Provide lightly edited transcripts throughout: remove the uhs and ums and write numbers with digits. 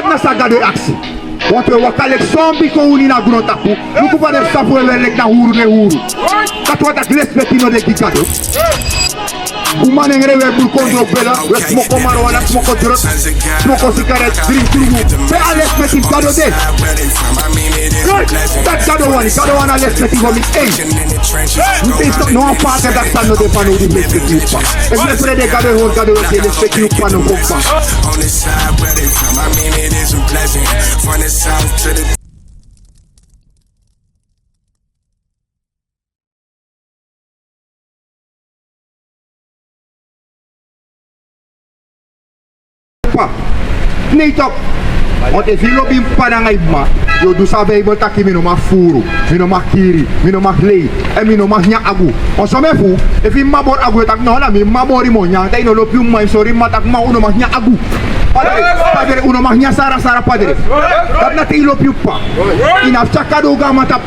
Dat na sa gado aksi. Want we wakalek sombi ko uni na grota ku. Nuku pa de sapu e lek na huru ne huru. Dat wat ak respectino de gado. Umane ngrewe bul kontrol bela, we smoko marijuana, smoko drugs, smoko cigarette, drink tugu. Pe a respective gado de. Dat gado wana respective of me. Hey, no father that stand no de pano di respective pa. If you pray de gado hon gado de respective pano pompa. On the side where they from, I mean it isn't pleasant. From the south to the Nee toch? Want if you lobby panangay ma, yo do sa Bible taki mi no ma furu, mi no ma kiri, mi no ma lei, e mi no ma nya agu. On so me fu, if you mabor agu tak no la mi mabori mo nya, dai no lopi mai sorry matak ma uno ma nya agu. Padre uno ma nya sara padre. Dat na ti lopi pa. Ina chakado ga mata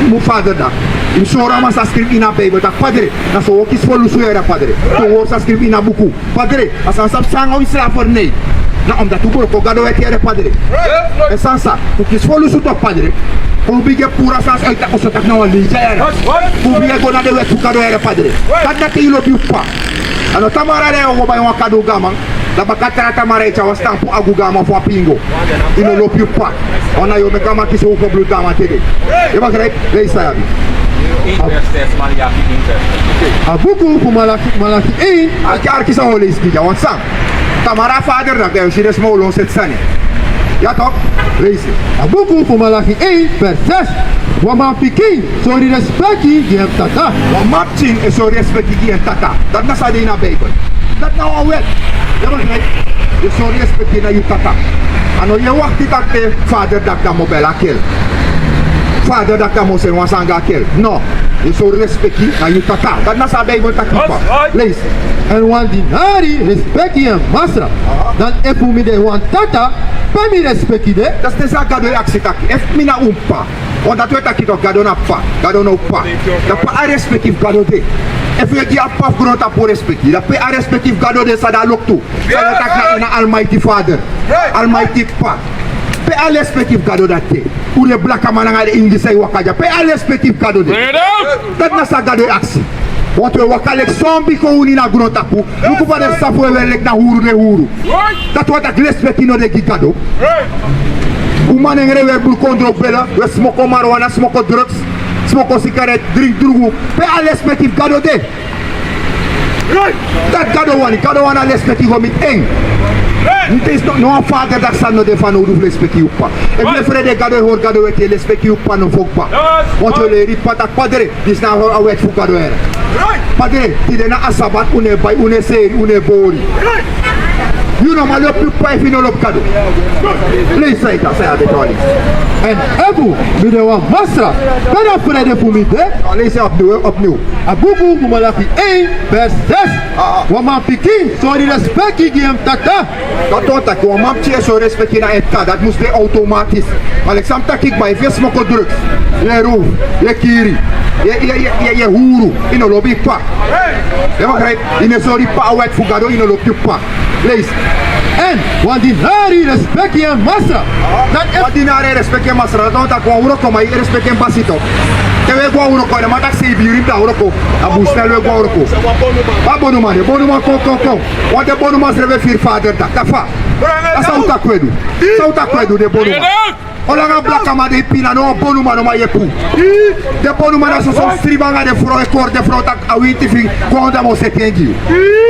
mu father da. In sora ma sa script ina Bible tak padre. Na so okis folu suera padre. To wo sa script ina buku. Padre, asa sap sanga isla for nei. Na omdat tu bro ko gado e kere padre. E sansa, tu kis folu su to padre. Ko bige pura sans ay ta ko sa tak na wali jaya. Ku bige go na de we tu gado e padre. Kada ti lo più pa. Ano tamara le o ba yon kado gama. La bakatra tamara e cha wastampo agu gama fo pingo. Ino lo più pa. Ona yo me gama ki so ko blu gama tede. E ba grei, lei sa abi. Abuku fu malaki 1 anche archi sa ole ispia wan sang. Tamara father na kaya siya small on set sani. Ya toch? Race. Abuku fu malaki 1 verses. Wama pikin so di respecti di tata. Wama ching e so respecti di tata. Dat na sa di na Bible. Dat na awet. Ya ba right? E so respecti na yu tata. Ano ye wakti takte father dakta mo bela kill. Father dakta mo se wan sanga kill. No. E so respecti na yu tata. Dat na sa Bible takipa. Race. En wan dinari respecti en masra. Dan efu mi de wan tata, pa mi respecti de. Dat is de gado aksi taki. Ef mi na umpa. Want dat we taki toch gado na pa. Gado na pa. Dat pa a respectief gado de. Ef je die apaf grond a po respecti. Dat pa a respectief gado de sa da lok tu. Sa da tak na ina Almighty Father. Almighty Pa. Pe a respectief gado dat te. Ou le blaka mananga de English ay wakaja. Pe a respectief gado de. Dat na sa gado aksi. Want we wakalek sombi ko uni na grota ku. Nuku pa de sapu e lek na huru ne huru. Dat wat ak respectino de gigado. Umane ngrewe bul kontrol bela, we smoko marijuana, smoko drugs, smoko cigarette, drink tugu. Pe a respective gado de. Dat gado wana respective of me eng. Ntes no father dat san no de fan no respective pa. E me frede gado hor gado ete respective pa no fok pa. Want je le rit patak padre, dis na hor awet fu gado era. Padre, ti de na asabat une bay une seri une bori. You know my love pa if you no love gado. Please say that say the toli. En ebu mi de wan masra. Pera frede fu mi de. Let's say opnieuw. Abuku fu malaki 1 verses. Wama pikin so di respecti di tata. Dat hoort dat gewoon map tje zo respecteer naar het dat moest automatisch. Maar ik sam takik bij veel smoko drugs. Je roef, je kiri, je huru, in een lobby pa. Je begrijpt? In een sorry pa wet fugado in een lobby pa. Lees. En wan dinari respecti en masra. Wat dinari respecti en masra, dat hoort dat gewoon uroko maar respecti en basito. Tewe gwa uroko, de matak se biri da uroko. Abu snel we gwa uroko. Abonu man ko. Want de bonu man reve fir father da. Tafa. Asa uta kwedu. Sa uta kwedu de bonu man. Ola nga blaka ma de pina no bonu man ma yepu. De bonu man aso son stribanga de fro e cor de fro tak awiti fi konda mo setengi.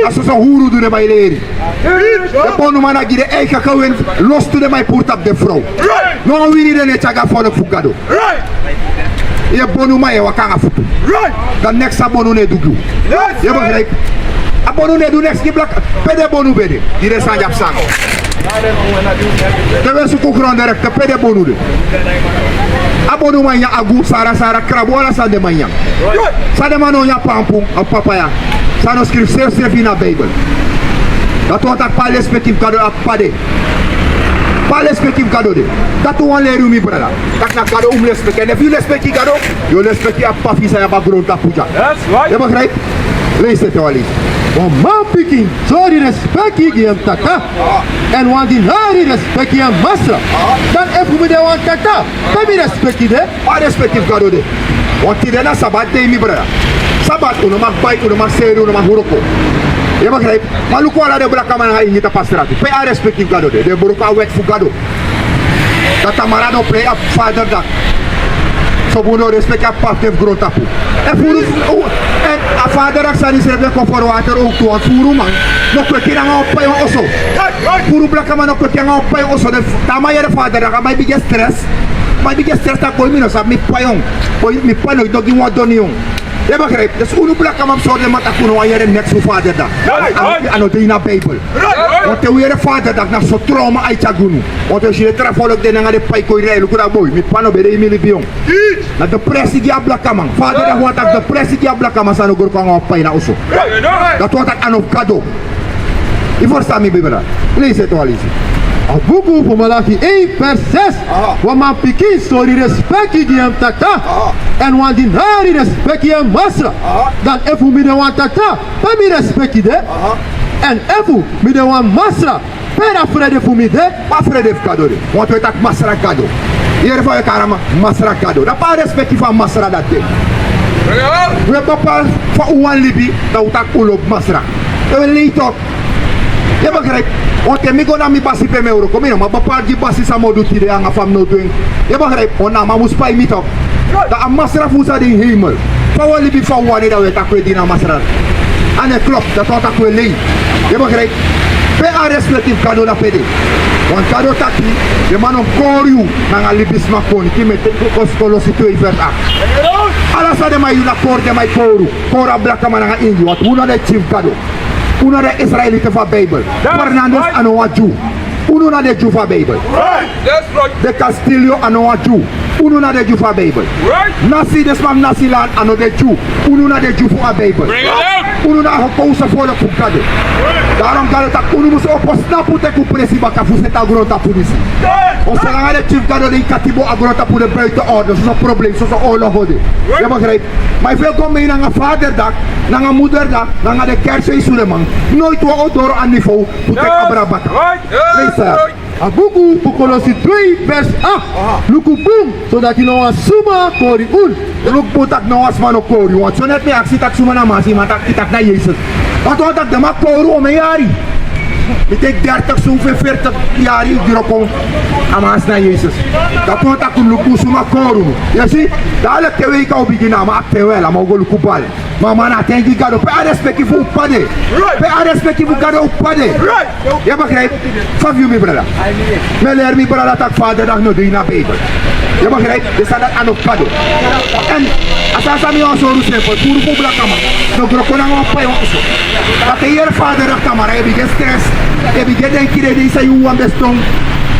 Aso son huru du de baileri. De bonu man agire eika kawen los tu de mai purtap de fro. No wini de ne chaga fono fugado. Je bonu ma e wakanga futu. Dan next abonu ne dugu. Je begrijpt? Abonu ne du next ki blak pede bonu bede. Dire sanjap sango. Tewe su kukron direct pede bonu de. Abonu ma nya agu sara krabo wala sa de manya. Sa de mano nya pampu a papaya. Sa no script se vina Bible. Dat wat ak pa respective kado ak pade. Pa respective gado de. Dat wan le rumi brada. Tak na gado respect. En if you respect gado, you respect a pa fisa ya ba grond ta puja. That's right. Je begrijpt? Lees het wel eens. Wan man pikin, so die respect je hem tata. En wan die hari respect je hem masra. Dan even me de wan tata. Baby respect je de. I respect you, God. What did I sabat day, me brother? Sabat, uno mag bite, uno mag seri, uno mag huroko. Je begrijpt? Maar look wat de black man in je pastrati. Pay I respect you, God. De buruka wet voor God. Dat tamarado play a father dat. So we no respect a part of groot tapu. En voor en a father dat zijn is er voor water ook toe aan voor man. Nog een keer aan op pay also. Voor black man nog een keer aan op pay also. De tamaya de father dat my biggest stress. My biggest stress dat kooi minus op mi payong. Kooi mi pano dogi wat doni jong. Je begrijpt? Dus hoe black man zo de mata kuno aan je net zo vader dat. Ano de ina Bijbel. Want de weer vader dat na so trauma uit jagunu. Want als je het volk de na de pai kooi rijden kuda boy. Mi pano bede emili biong. Na depressie die black man. Vader dat wat dat depressie die black man sano gor kwang op pai na oso. Dat wat dat ano kado. Je verstaat me Bijbel. Lees het wel eens. Abugu voor Malachi 1 vers 6. Wan man pikin, so die respect je hem tata. En wan die hari respect je hem masra. Dan even me de wan tata. Baby respect je de. En even me de wan masra. Pera vrede voor me de. Maar vrede heeft kado de. Want we tak masra kado. Hier van je karama masra kado. Dat pa respect van masra dat de. We bepaal van uwan libi dat we tak ulop masra. We leed op. Je begrijpt? Want je migo na mi basi pe me euro. Kom hier, maar bepaal die basi sa modu tide aan afam no doen. Je begrijpt? Ona ma mus pai mit op. Dat a masra fusa de hemel. Van wat libi van wani dat we tak we dina masra. En het klopt, dat wat tak we leed. Je begrijpt? Pe a respectief kado na pede. Want kado taki, de man om koryu na libis makoni. Ki met Kolosi 2 vers 8. Alles wat de mij na koor de mij koru. Kora blaka man na Indi. Want hoe na de chief kado. Uno de Israëlieten van Bijbel. Fernandez Anoa Jew. Uno na de Jew van Bijbel. De Castillo Anoa Jew. Uno na de Jew van Bijbel. Nasi desmam Nasiland ano de Jew. Uno na de Jew van Bijbel. Uno na gekozen voor de kade. Daarom kan het dat uno moet opos na pute ku presi baka fuseta grota politie. Ons lang de chief kado de katibo agrota pour de buitenorde. Dat is een probleem, zoals een oorlog hoorde. Je begrijpt? Maar veel komen in een vaderdag, naar een moederdag, naar de kerst in Suleman. Nooit wat door aan niveau, moet ik abrabata. Lees daar. Abugu voor Kolosi 2 vers 8. Luku boom, zodat je nou een suma kori un. Look putak no as man okori. Want zo net me aksi tak suma na masi, maar tak itak na Jezus. Wat dat de mak koru o me jari. Ik denk 30, zoveel 40 jaar die erop aan naar Jezus. Dat wordt ook een luku suma koru. Je ziet, dadelijk te weken op beginnen, maar acte wel, maar ook een luku bal. Maar man, denk ik dat op respect voor pade. Pe respect voor gado op pade. Je begrijpt? Van wie, mijn brada? Mijn leer, mijn brada, dat vader dag nog doen naar Bijbel. Je begrijpt? Dus dat aan op pade. En als dat aan zo rustig voor puro blakama. Dan grokona op pade. Dat de hier vader dag kamera, je begint stress. Je begint denken dat deze jongen best doen.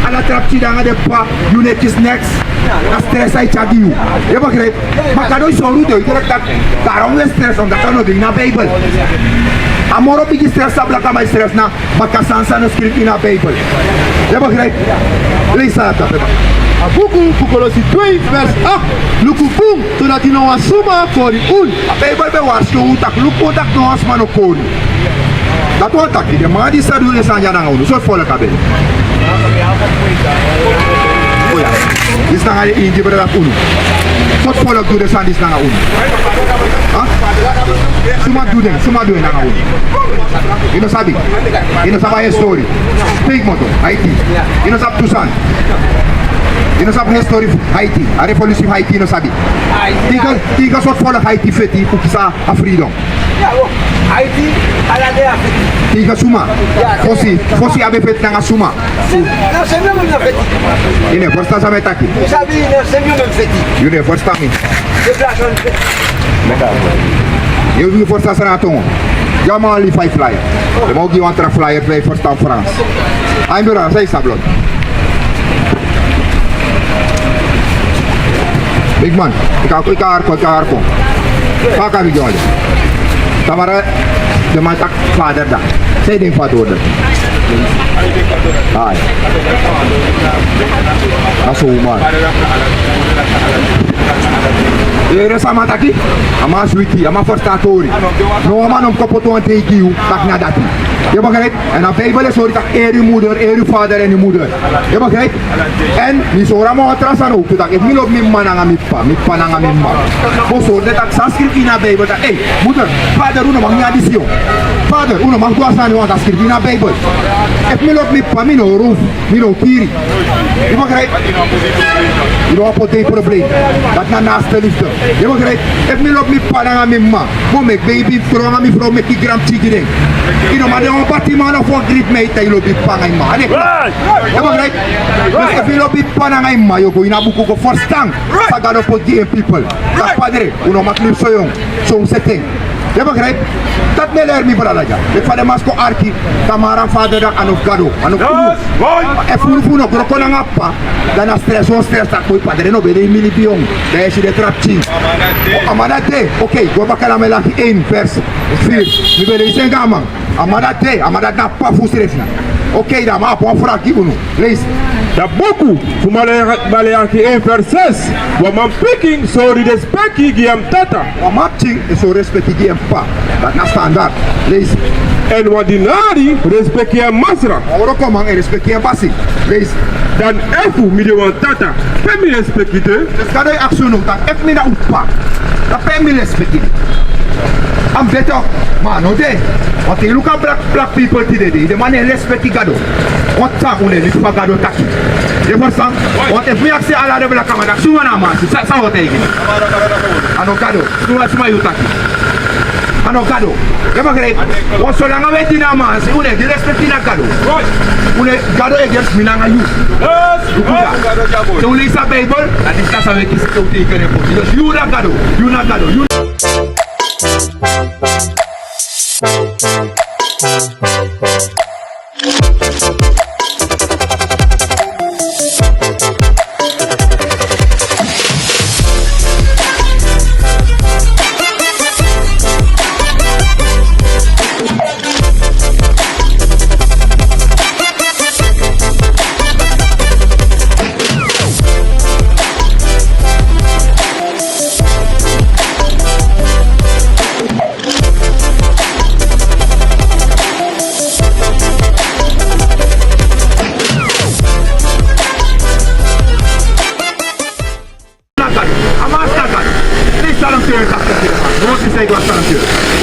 En dat trapje dan aan de pa, je netjes next. Dat stress uit je dieu. Je begrijpt? Maar dat is zo rustig. Daarom is stress, omdat dat nog doen naar Bijbel. Amor op je stress, dat blakama is stress na. Maar kasansa no script in de Bijbel. Je begrijpt? Lees dat af. Abugu voor Kolosi 2 vers 8. Luku boom, zodat je nou een suma kori un. Bijbel bewaarschuwt dat luku dat no as man okori. Dat wordt dat de man die staat doen is aan jana ngonu. Zo volk hebben. Oh ja. Dis na ga in gibre dat unu. Zo volk doen is aan dis na unu. Ah? Suma doen na unu. You know sabi. You know sabi story. Big moto. Haiti. You know sabi Tucson. You know sabi story Haiti. A revolution Haiti no sabi. Tiga soort volk Haiti feti pour ça a freedom. Haiti, ala de Afrique. Tiga suma. Fosi abe fet nanga suma. Non, c'est mieux même fait. Ine forsta sa metaki. Vous savez, c'est mieux même fait. Yune forsta mi. C'est la chose fait. Eu vi forsta sa na tongo. Ja ma ali fai flyer. De mo gi wantra flyer play forsta en France. Ai mira, sai sablot. Big man, ik ga arko. Paka vi gole. Tamara de my tak father da. Say ding father. Hai. Aso man. ere sama taki, ama sweetie, ama forstatori. No man om kopoto aan tegen you, tak na dati. Je begrijpt? En dan Bijbel is hoor dat eer je moeder, eer je vader en je moeder. Je begrijpt? En niet zo ramo atrasan ook, dat ik niet op mijn man aan mijn pa aan mijn man. Boso, dat ik schrijf in de Bijbel dat, hey, moeder, vader, hoe mag niet addition? Vader, hoe mag doa staan, want dat schrijf in de Bijbel. Ik wil op mijn pa, mijn roof, mijn kiri. Je begrijpt? Je hebt een probleem. Dat na naaste liefde. Je begrijpt? Ik wil op mijn pa aan mijn man. Kom ik, baby, vrouw aan mijn vrouw met die gram chicken. Je know, maar de batiman of wat grit mij te lopen pangen man. Je begrijpt? Dus if you lopen pangen man, je go in a boek of verstaan. Saga op die people. Dat padre, hoe nog maar knip zo jong, zo'n setting. Je begrijpt? Dat me leer me brada ja. Ik van de masko arki, tamara vader dat aan of gado, aan of kudu. En voor nog groko na ngapa, dan a stress dat koi padre no bede mili biong. Daar is de trap ching. Amanate, oké, go bakala me laki 1 vers 4. Mi bede isen gama. Amanate na pa fusrefna. Oké, dan maar op fraki bunu. Lees. Da boku fu Maleaki 1 vers 6. Wa man picking so respecti giam tata. Wa matching is zo respecti giam pa. Dat na standaard. Lees. En wa dinari respecti giam masra. Oro komang respecti giam basi. Lees. Dan efu mi de wan tata. Pe mi respecti te. Dus ga je actie doen, dan ef mi na upa. Dat pe mi respecti. I'm better, man, no day. Want je look at black people today, de man respecti gado. Wat tak une li pa gado taki. Je verstaan? Want if we actie ala de black kamera, suwa na man, sa wat tegen. Ano gado, suwa yu taki. Ano gado. Je begrijpt? Want zolang we die na man, se une die respecti na gado. Une gado against mi na yu. So we lees a Bible, dat is kasa we kisi te uteke repo. Dus you na gado, you na gado, you.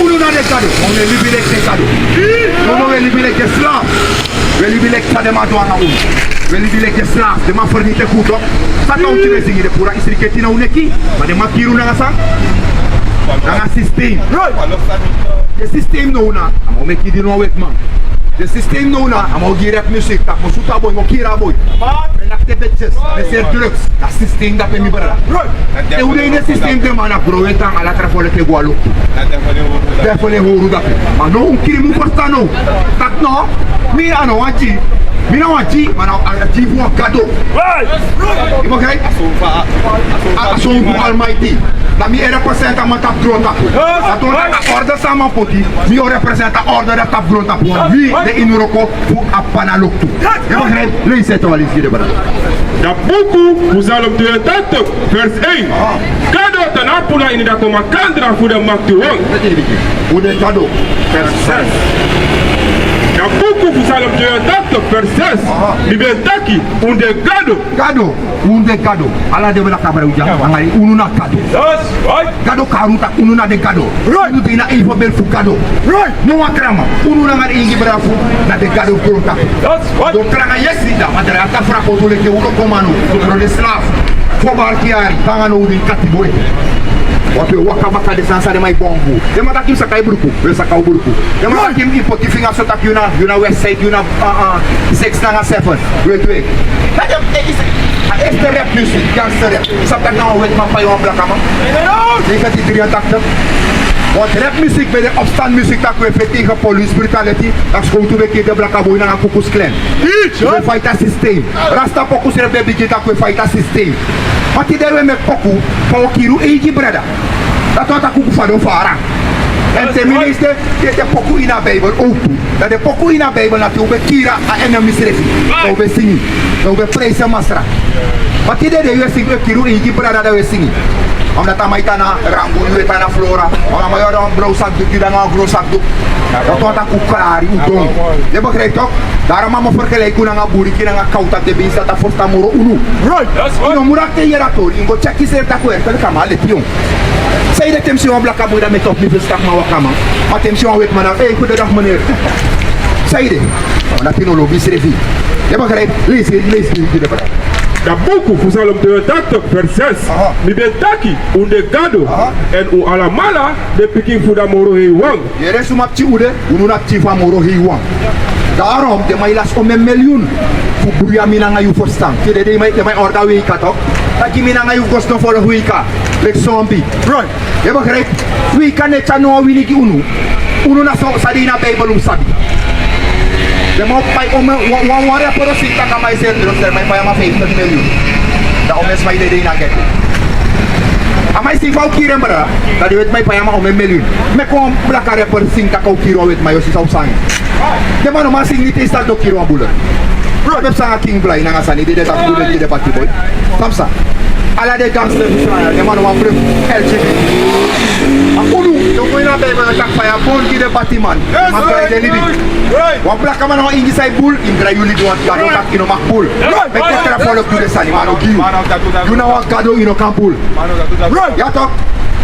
Uno na de gado, on est libéré de gado. On est libéré de slaaf. We libéré de mato anga un. We libéré de slaaf, de ma fornite kuto. Sa ka utile zingi de pura isriketi na uneki, ma de ma kiru na sa. Na system. The system no na, amo meki di no wetman. The system no na, amo girep music, tak mo suta boy, mo kira boy. Men akte betches, men ser drugs. Na system da pe mi bara. E une in system de mana groetan ala trafole ke gualo. Defole horu da pe. Ma no un kiri mu forsta no. Tak no, mi ano anji. Mi na anji, mana anji fu gado. Imo kai? Aso almighty. Da mi representa ma tap drone tapu. Da to na order sama poti. Mi representa order da tap drone tapu. Vi de inuroko fu apana loktu. Imo kai? Lees het al eens de bara. Da boku fu Psalm 82 vers 1. Gado tan apula ini da koma kandra fu de maktu won. Une gado. Vers 6. Da boku fu Psalm 82 vers 6. Libetaki unde gado. Gado, unde gado. Ala de bela kabra uja. Angari unu na gado. Gado karuta unu na de gado. Unu de na info bel fu gado. No akrama. Unu na ngari ingi bra fu na de gado kurota. Do kranga yesida madara ata fra ko tole ke uno komano. Pro de slav. Fobar kiari tangano udi katiboy. Wape waka baka de sansa de mai bombu. De mata kim sakai burku, we sakai burku. De mata kim ipo ki finga so tak yuna west side yuna 6 na 7. Wait. Kaya este rap music, gangster rap. Sapta na wet ma payo black ama. Ni ka ti drie tak. Want rap music bij de opstand muziek dat we even tegen police brutality, dat is gewoon toen we de black boy naar Kukus Clan. We fight dat systeem. Rasta pokus er baby dat we fight dat systeem. Maar die daar we met poku, voor kiru eentje brada. Dat wat ik ook van vara. En tenminste, de poku in de Bijbel ook toe. Dat de poku in de Bijbel natuurlijk kira en een misrefi. Dat we zingen, dat we prijzen masra. Maar die daar we zingen kiru eentje brada dat we zingen. omdat amaita na rangu yu eta na flora omdat ma yoro bro sak du dan een gros sak du dat wat aku klari udong je begrijpt toch daarom ma vergelijken na buri kina nga kauta de bisa ta forsta moro unu right ino murakte yeratori ingo cheki ser ta kuer tel kamale pion say de temsi on blaka moeda met op niveau stak ma wakama ma temsi on wet mana hey goedendag meneer say de dat pino lo bisrevi je begrijpt lees de begrijp Da buku fusalom de dato verses mi ben taki unde gado en u alamala de pikin fuda moro he wang. Yere sumapti ude ununa tifa moro he wang. Daarom de mailas om een miljoen voor buya minanga yu verstaan. Kede de mai orda wika toch? Dat je minanga yu kosten voor de wika. Lek zombie. Right. Je begrijpt? Wika net chano winiki unu na so sadina bijbel sabi. De mo pai om wan raporo sita ka mai ser dros mai pai ma 50 miljoen. Da om es mai de na get. Amai si vau kirem bra, da de wet mai pai ma om een miljoen. Me kom blaka rapor sinta ka kiro wet mai osi sau sang. De mano ma sing nite sta do kiro abula. Bro, de sanga king blai na ngasani de ta bule de party boy. Samsa. Ala de gangster Israel, de mano ma frem LGBT. Akulu, do ko ina be ma tak faya bon ki de batiman. Ma kay de libi. Wa blaka man ingi sai bul, ingra yuli do ka do tak ino makbul. Me ko tra follow ku de sani mano gi. You know what kado ino kampul. Ya to.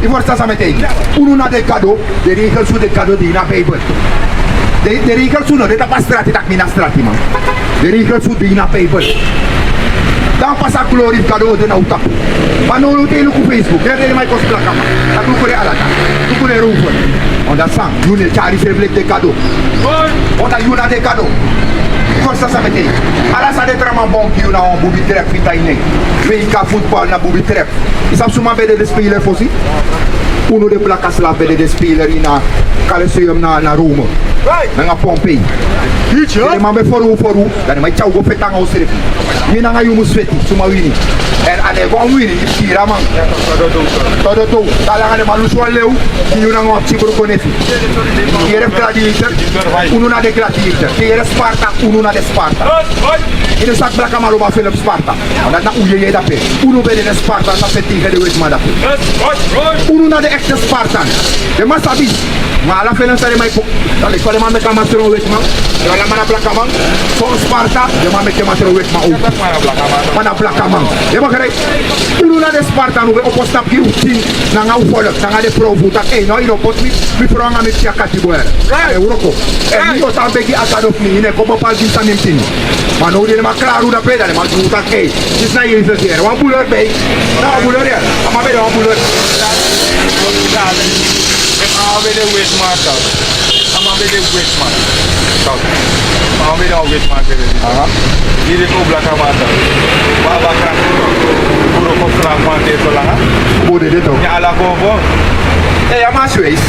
I forza sa metei. Unu na de kado, de regel su de kado di na paper. De regel su no de ta strati tak mina strati man. De regel su di na paper. Dan pasa glorif kado de na utak. Manolo te lu ku Facebook, de mai kos plaka man. Ta ku kore alata. Tu kore rufo. Onda sang, you ne chari reflect de kado. Onda you na de kado. Forza sa metei. Ala sa de trama bon ki you na on bubi trap fita ine. Veica football na bubi trap. Isam suma bede de speler fosi. Uno de placas la bede de speler ina Coliseum na Rome. Right. Na Pompei. Teacher. De mambe foru, dan mai chau go petang au serif. Mina nga yumu sveti suma wini. En ane go wini kira man. Todo. Tala ane maluswa leu ki una ngo chibro konefi. Kiere gladiator. Uno na de gladiator. Kiere Sparta, uno na de Sparta. Ine sak blaka malo ba Philip Sparta. Dat na uye da pe. Uno bede de Sparta sa feti gede wet ma da pe. Uno na de echte Spartan. De masabi. Ma ala felen sare mai po. Dale ko le mame kama sero wet ma. Dala mana blaka man. So Sparta, de mame kama sero wet ma. Mana blaka man. De bagere. Uno na de Sparta no oposta ki utin na nga ufolo. Na nga de provu tak no ino pot mi pro nga mi tia katiboer. Euroko. E io tambe ki atado mi ne ko pa din tanim tin. Ma no de ma claro da pedale ma tu tak e. Dis na yiri zero. Wa buler be. Na buler ya. Ama be wa buler. I'm with the weight master. I'm with the weight master. I'm with the weight master. Ini ko belakang mata. Baba kan. Puro ko flang mante to lang. Bode de to. Ya ala ko bo. Ama Suez.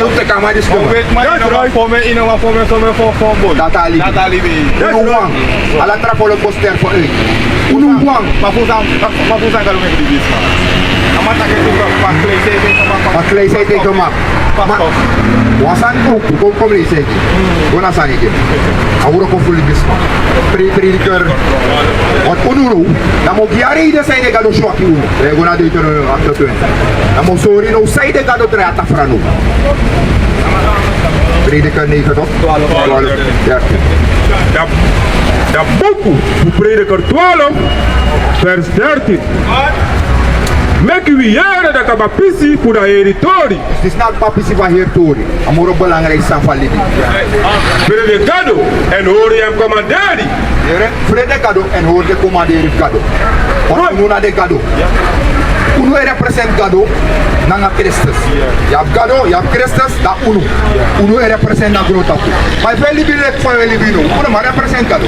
Hoe te kan maar dus komen. Weet maar voor me in een voor bol. Datali. Uno wang. Ala trapolo poster voor u. Uno wang. Maar voor zijn kan ook niet die sma. Amata ke tu pak klei sei te tomak. Wasan ko kom lei sei. Bona sani ke. Auro ko full bisma. Prediker. Wat onuru. Namo giari de sei de gado shoki uno. Regona de tono atto. Namo sori no sei de gado tre atafranu. Prediker 9 toch? 12. Ja. Da buku Prediker 12 vers 13. Mek u jaren dat ik papisi voor de heritori. Het is niet papisi van heritori. Amor ook belangrijk zijn van Libi. Predicado en hoor je hem commanderen. Predicado en hoor je commanderen gado. Want uno na de gado. Uno represent gado na Christus. Je hebt gado, je hebt Christus, dat uno. Uno represent na groot. Maar veel Libi lek van Libi no. Uno maar represent gado.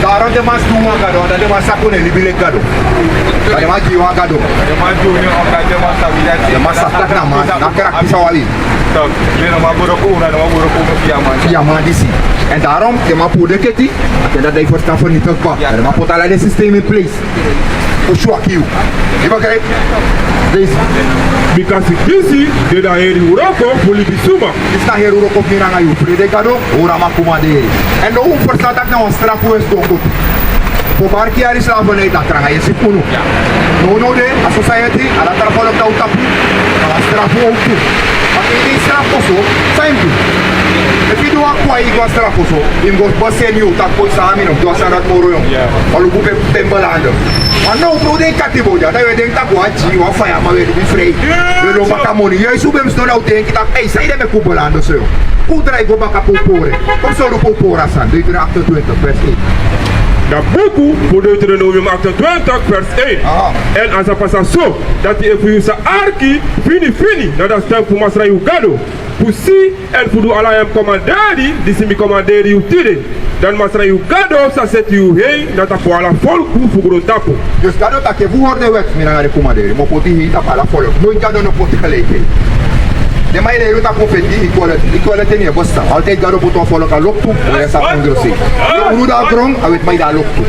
Daarom de mas doen gado, dat de mas sakune Libi lek gado. Dat de mas jiwa gado. De mas sakta na mas, na kerak pisawali. Ja, maar die zie. En daarom, de ma poeder keti, dat hij verstaan van niet ook. De ma pot allerlei systeem in place. O shuakiu. Je begrijpt? Deze. Because disi de da heri uroko polibi suma. Is na heri uroko miranga yu. Predicado, ora ma commandere. En de hoe verstaan dat nou een strafwoord is goed. Pobar ki ari slavernij dat tranga je sipunu. No de a society ala tarfolok da utapu. Ala strafu outu. Maar in die strafoso zijn we. If you do a kwai go strafoso, im go bossen you tak po sa amin do sa rat moro yo. Alu bu pe tembalando. Maar no bro de katiboja, da we denk tak wa ji wa fire ma we bi free. We lo makamoni. Je subem sto na denk tak ei sai de me kubolando so. Kudrai go baka popore. Kom so ro popora san. Deuteronomium 28 vers 1. Dat boek voor Deuteronomium 28 vers 1. En als dat passa zo, dat hij voor je arki, fini, dat is stem voor Masra Ugado. Voor si en voor de Allah hem commandari, die ze me commanderen je tide. Dan Masra Ugado, sa zet je heen, dat hij voor alle volk voor groot tapo. Dus gado tak je voor de wet, mina ga de commanderen. Mo poti hita para volk. Nooit gado no poti gelijk. De mai le ruta confetti equality nie bosta. Altijd gado puto volk al loktu, we sa congresi. Unu da grong, awet mai da loktu.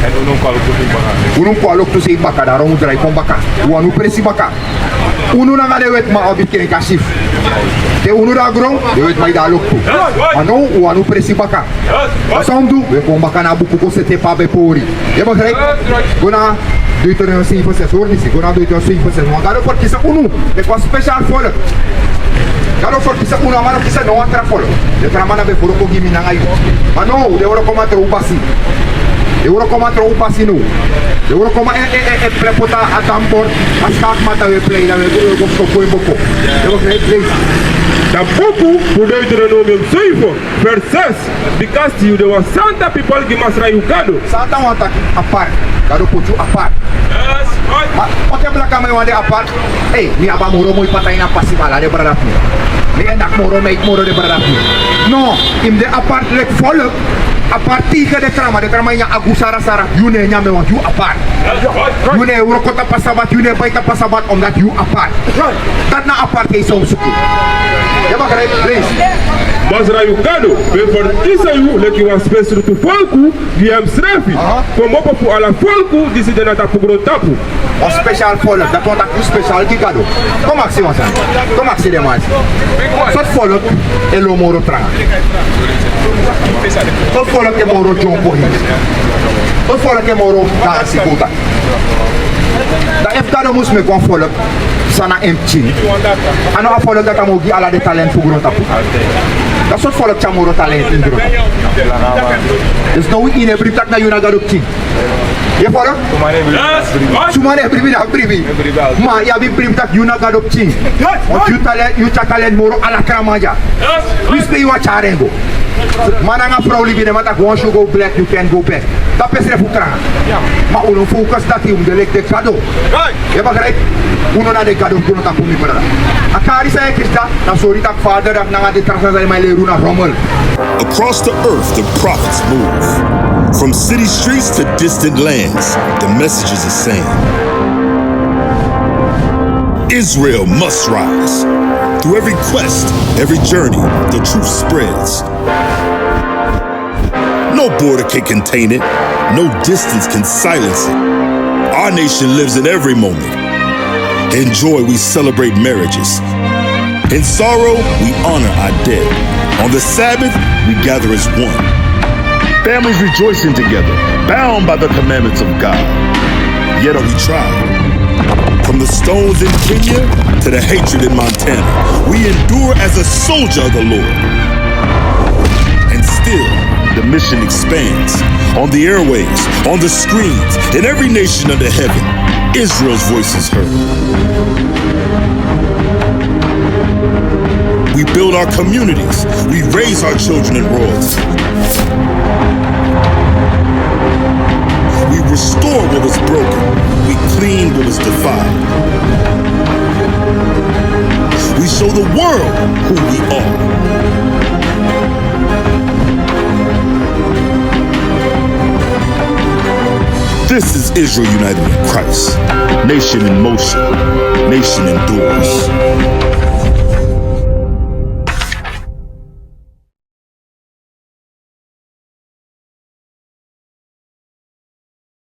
En unul cu altul din băgat. Unu ko loktu sei baka da rongu drai kon baka. Unu presi baka. Unu na ngade wet ma obit ken kasif. Te unu da grong, de wet mai da loktu. Ano unu presi baka. Asondu, we kon baka na buku ko sete pa be pori. Je begrijp? Gona Deuteronomium 7 hoor niet. Gona Deuteronomium 7 want daarom voor kiezen unu. Het was speciaal volk. Kalau for kisa una mano kisa no atra folo. De tramana be puro kogi mina ayo. Mano, de oro koma tro upasi. De oro koma tro upasi no. De oro koma prepota atambor. Askak mata we play na we go ko boko. De oro play. Dat boek voor Deuteronomium 7 vers 6. Because you there was Santa people give Masra Ugado. Santa wanta apart. Gado pochu apart. Ma oke belaka mai wande apart. Eh, ni aba moro moi patai na pasi bala de beradapi. Mi enak moro mai moro de beradapi. No, im de apart lek volk. Apart tiga de trama nya agusara sara. Yune nya me want you apart. Yune urokota pasabat, yune baita pasabat omdat you apart. Dat na apart ke so suku. Ja bagay, please. Masra Ugado, we voor Isaïe, lek je was speciaal te volku, die hem schreef. Kom op voor alle volku, die zitten naar dat groot tapu. O special volk, dat want ik special kikado. Kom ak si wansan. Kom ak si de man. Sot volk elo moro tranga. Sot volk e moro jompo hi. Sot volk e moro dansi kuta. Da eftado mus me kon volk sana empty. Ano a volk dat amogi ala de talent voor groot tapu. Dat soort volk chamoro talent in groot. Dus nou in every tak na yuna gadok king. Je volk? Sumane privi. Ma ya bi prim tak yuna gadok king. Want you talent moro ala kramaja. Wis pe you a charengo. Mana nga vrouw die mata once you go black you can go back. Dat pesre futra. Ma uno focus dat de lek kado. Je begrijpt? Uno na de kado kuno tak kumi para. Akari sa ekista na sorry tak father dat nga de trasa sa mai leru na rommel. Across the earth, the prophets move. From city streets to distant lands, the message is the same. Israel must rise. Through every quest, every journey, the truth spreads. No border can contain it. No distance can silence it. Our nation lives in every moment. In joy, we celebrate marriages. In sorrow, we honor our dead. On the Sabbath, we gather as one. Families rejoicing together, bound by the commandments of God. Yet we try. From the stones in Kenya to the hatred in Montana, we endure as a soldier of the Lord. And still, the mission expands. On the airwaves, on the screens, in every nation under heaven, Israel's voice is heard. We build our communities. We raise our children in royalty. We restore what was broken. We clean what was defiled. We show the world who we are. This is Israel united in Christ. Nation in motion. Nation endures.